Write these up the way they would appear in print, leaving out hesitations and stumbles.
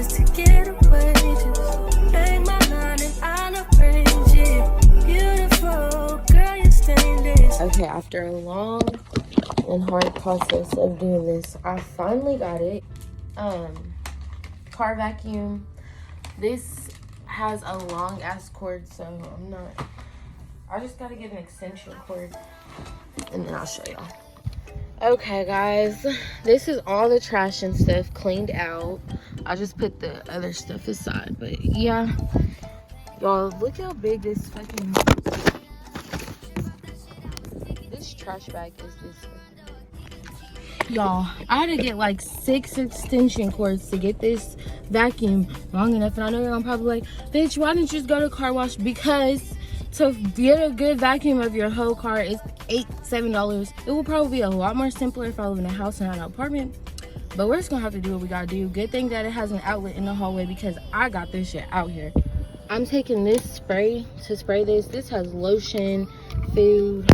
to get away. Just make my line and I'll arrange it. Beautiful girl, you're stainless. Okay, after a long and hard process of doing this, I finally got it. Car vacuum. This has a long ass cord, so I just gotta get an extension cord and then I'll show y'all. Okay guys, this is all the trash and stuff cleaned out. I just put the other stuff aside, but yeah, y'all, look how big this fucking trash bag is. This y'all, I had to get like 6 extension cords to get this vacuum long enough. And I know you're gonna probably like, bitch, why didn't you just go to a car wash? Because to get a good vacuum of your whole car is $7. It will probably be a lot more simpler if I live in a house and not an apartment, but we're just gonna have to do what we gotta do. Good thing that it has an outlet in the hallway because I got this shit out here. I'm taking this spray to spray this. This has lotion, food,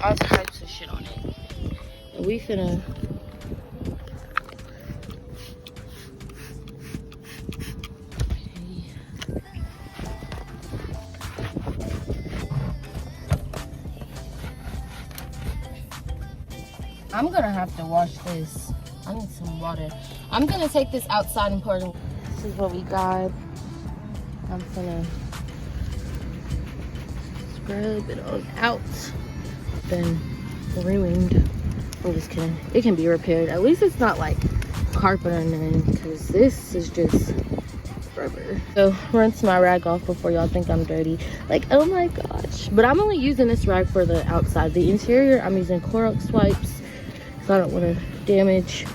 all types of shit on it. And we finna I'm gonna have to wash this. I need some water. I'm gonna take this outside and pour it in. This is what we got. I'm gonna scrub it all out. Been ruined. I'm just kidding. It can be repaired. At least it's not like carpet or nothing, because this is just rubber. So rinse my rag off before y'all think I'm dirty. Like, oh my gosh. But I'm only using this rag for the outside. The interior, I'm using Clorox wipes, so I don't want to damage.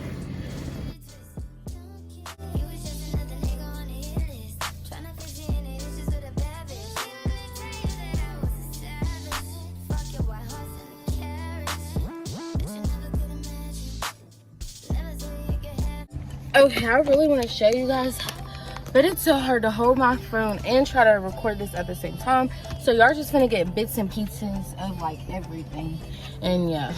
Okay, I really want to show you guys, but it's so hard to hold my phone and try to record this at the same time. So y'all just gonna get bits and pieces of like everything. And yeah.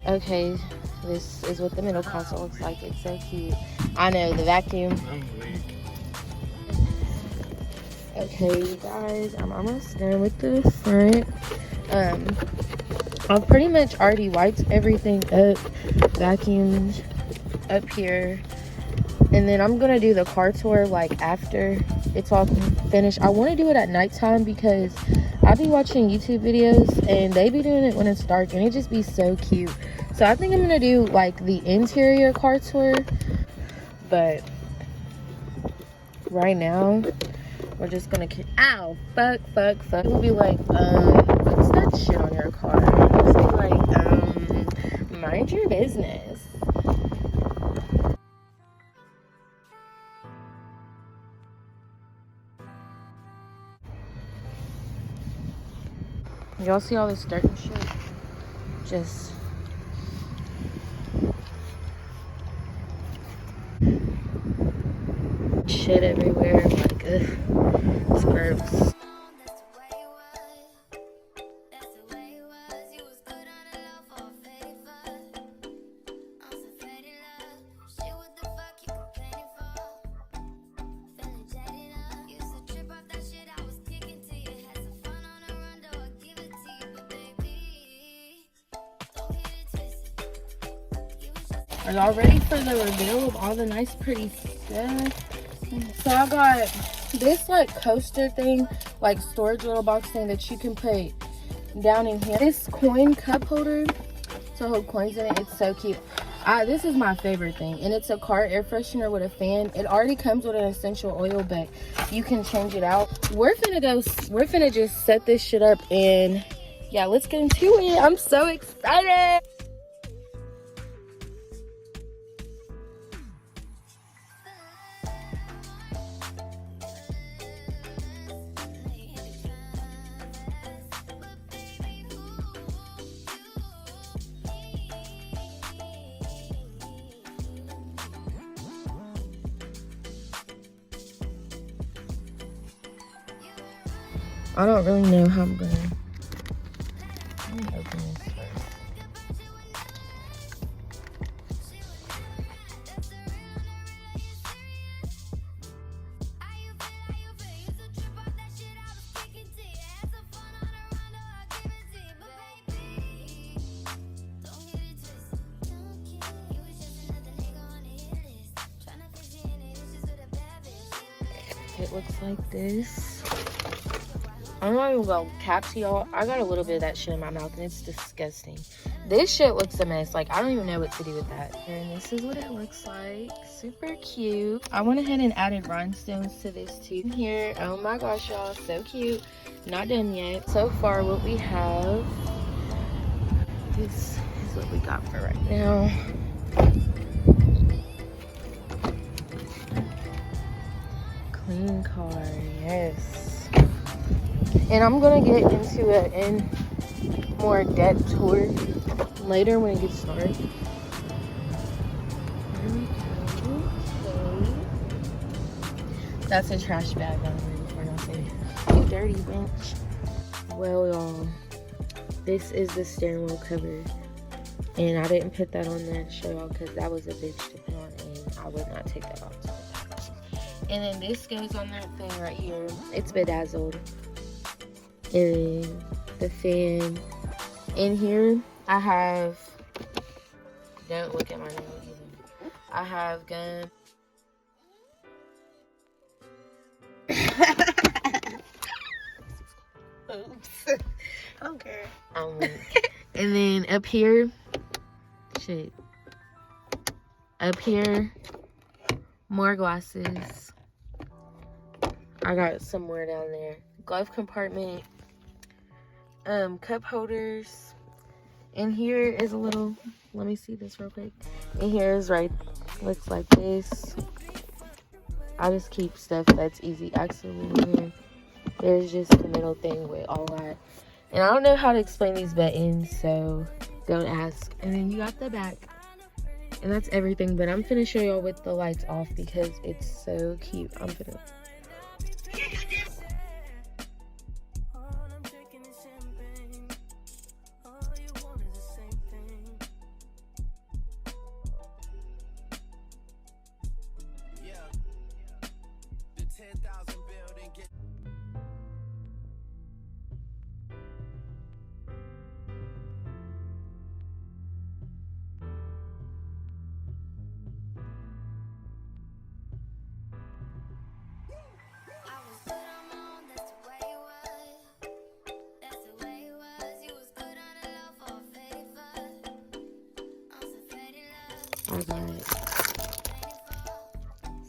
Okay, this is what the middle console looks like. It's so cute. I know, the vacuum. Okay, you guys, I'm almost done with the front. I've pretty much already wiped everything up, vacuumed up here, and then I'm gonna do the car tour like after it's all finished. I want to do it at nighttime because I be watching YouTube videos and they be doing it when it's dark and it just be so cute. So I think I'm gonna do like the interior car tour, but right now we're just gonna ow, fuck. We'll be like, what's that shit on your car? I'll just be like, mind your business. Y'all see all this dirt and shit? Just shit everywhere. Like, ugh, it's gross. Are y'all ready for the reveal of all the nice pretty stuff? So I got this like coaster thing, like storage little box thing that you can put down in here. This coin cup holder to hold coins in it. It's so cute. This is my favorite thing, and it's a car air freshener with a fan. It already comes with an essential oil, but you can change it out. We're finna just set this shit up, and yeah, let's get into it. I'm so excited. I don't really know how I'm gonna. Let me open this first. It looks like this. I'm not even gonna cap to y'all. I got a little bit of that shit in my mouth and it's disgusting. This shit looks a mess. Like, I don't even know what to do with that. And this is what it looks like. Super cute. I went ahead and added rhinestones to this too. Here, oh my gosh, y'all, so cute. Not done yet. So far, what we have, this is what we got for right now. Clean car, yes. And I'm gonna get into a more depth tour later when it gets started. There we go. Okay. That's a trash bag, by the way, before y'all say you dirty bitch. Well, y'all, this is the steering wheel cover, and I didn't put that on there to show y'all because that was a bitch to put on, and I would not take that off. And then this goes on that thing right here. It's bedazzled. And then the fan. In here, I have, don't look at my nail either. I have gum. Oops. I don't care. And then up here, shit. Up here, more glasses. I got some more down there. Glove compartment. Cup holders. And here is a little, let me see this real quick. And here is looks like this. I just keep stuff that's easy accessible in here. There's just the middle thing with all that. And I don't know how to explain these buttons, so don't ask. And then you got the back. And that's everything, but I'm finna show y'all with the lights off because it's so cute. I'm finna. I got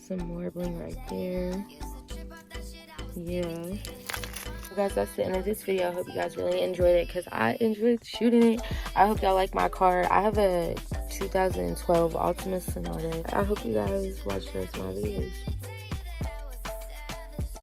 some more bling right there. Yeah. Guys, that's the end of this video. I hope you guys really enjoyed it because I enjoyed shooting it. I hope y'all like my car. I have a 2012 Altima Sonata. I hope you guys watch the rest of my videos.